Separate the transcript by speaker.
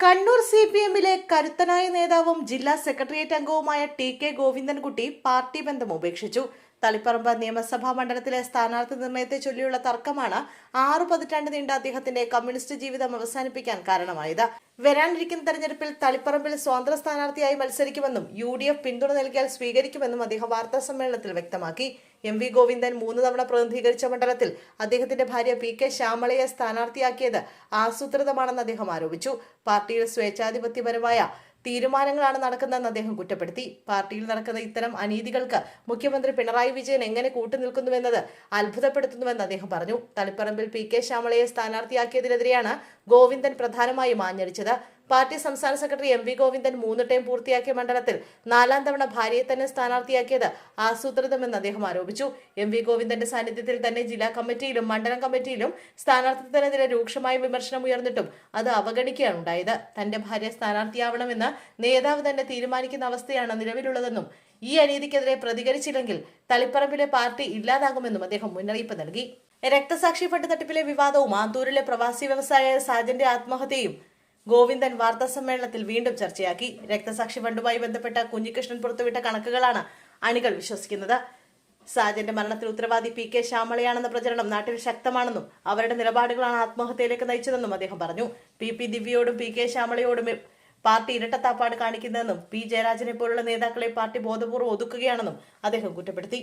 Speaker 1: കണ്ണൂർ CPM-ലെ കരുത്തനായ നേതാവും ജില്ലാ സെക്രട്ടേറിയറ്റ് അംഗവുമായ TK ഗോവിന്ദൻകുട്ടി പാർട്ടി ബന്ധം ഉപേക്ഷിച്ചു. തളിപ്പറമ്പ് നിയമസഭാ മണ്ഡലത്തിലെ സ്ഥാനാർത്ഥി നിർണയത്തെ ചൊല്ലിയുള്ള തർക്കമാണ് 6 പതിറ്റാണ്ട് നീണ്ട അദ്ദേഹത്തിന്റെ കമ്മ്യൂണിസ്റ്റ് ജീവിതം അവസാനിപ്പിക്കാൻ കാരണമായത്. വരാനിരിക്കുന്ന തെരഞ്ഞെടുപ്പിൽ തളിപ്പറമ്പിൽ സ്വതന്ത്ര സ്ഥാനാർത്ഥിയായി മത്സരിക്കുമെന്നും UDF പിന്തുണ നൽകിയാൽ സ്വീകരിക്കുമെന്നും അദ്ദേഹം വാർത്താസമ്മേളനത്തിൽ വ്യക്തമാക്കി. MV ഗോവിന്ദൻ 3 തവണ പ്രതിനിധീകരിച്ച മണ്ഡലത്തിൽ അദ്ദേഹത്തിന്റെ ഭാര്യ PK ശ്യാമളയെ സ്ഥാനാർത്ഥിയാക്കിയത് ആസൂത്രിതമാണെന്ന് അദ്ദേഹം ആരോപിച്ചു. പാർട്ടിയിൽ സ്വേച്ഛാധിപത്യപരമായ തീരുമാനങ്ങളാണ് നടക്കുന്നതെന്ന് അദ്ദേഹം കുറ്റപ്പെടുത്തി. പാർട്ടിയിൽ നടക്കുന്ന ഇത്തരം അനീതികൾക്ക് മുഖ്യമന്ത്രി പിണറായി വിജയൻ എങ്ങനെ കൂട്ടുനിൽക്കുന്നുവെന്നത് അത്ഭുതപ്പെടുത്തുന്നുവെന്ന് അദ്ദേഹം പറഞ്ഞു. തളിപ്പറമ്പിൽ PK ശ്യാമളയെ സ്ഥാനാർത്ഥിയാക്കിയതിനെതിരെയാണ് ഗോവിന്ദൻ പ്രധാനമായും ആഞ്ഞടിച്ചത്. പാർട്ടി സംസ്ഥാന സെക്രട്ടറി MV ഗോവിന്ദൻ 3 ടേം പൂർത്തിയാക്കിയ മണ്ഡലത്തിൽ 4ാം തവണ ഭാര്യയെ തന്നെ സ്ഥാനാർത്ഥിയാക്കിയത് ആസൂത്രിതമെന്ന് അദ്ദേഹം ആരോപിച്ചു. MV ഗോവിന്ദന്റെ സാന്നിധ്യത്തിൽ തന്നെ ജില്ലാ കമ്മിറ്റിയിലും മണ്ഡലം കമ്മിറ്റിയിലും സ്ഥാനാർത്ഥിത്വത്തിനെതിരെ രൂക്ഷമായ വിമർശനം ഉയർന്നിട്ടും അത് അവഗണിക്കുകയാണ് ഉണ്ടായത്. തന്റെ ഭാര്യ സ്ഥാനാർത്ഥിയാവണമെന്ന് നേതാവ് തന്നെ തീരുമാനിക്കുന്ന അവസ്ഥയാണ് നിലവിലുള്ളതെന്നും ഈ അനീതിക്കെതിരെ പ്രതികരിച്ചില്ലെങ്കിൽ തളിപ്പറമ്പിലെ പാർട്ടി ഇല്ലാതാകുമെന്നും അദ്ദേഹം മുന്നറിയിപ്പ് നൽകി. രക്തസാക്ഷി ഫണ്ട് തട്ടിപ്പിലെ വിവാദവും ആന്തൂരിലെ പ്രവാസി വ്യവസായ സാജന്റെ ആത്മഹത്യയും ഗോവിന്ദൻ വാർത്താസമ്മേളനത്തിൽ വീണ്ടും ചർച്ചയാക്കി. രക്തസാക്ഷി ഫണ്ടുമായി ബന്ധപ്പെട്ട കുഞ്ഞികൃഷ്ണൻ പുറത്തുവിട്ട കണക്കുകളാണ് അണികൾ വിശ്വസിക്കുന്നത്. സാജന്റെ മരണത്തിൽ ഉത്തരവാദി PK ശ്യാമളയാണെന്ന പ്രചരണം നാട്ടിൽ ശക്തമാണെന്നും അവരുടെ നിലപാടുകളാണ് ആത്മഹത്യയിലേക്ക് നയിച്ചതെന്നും അദ്ദേഹം പറഞ്ഞു. PP ദിവ്യയോടും PK ശ്യാമളയോടും പാർട്ടി ഇരട്ടത്താപ്പാട് കാണിക്കുന്നതെന്നും P ജയരാജനെ പോലുള്ള നേതാക്കളെ പാർട്ടി ബോധപൂർവ്വം ഒതുക്കുകയാണെന്നും അദ്ദേഹം കുറ്റപ്പെടുത്തി.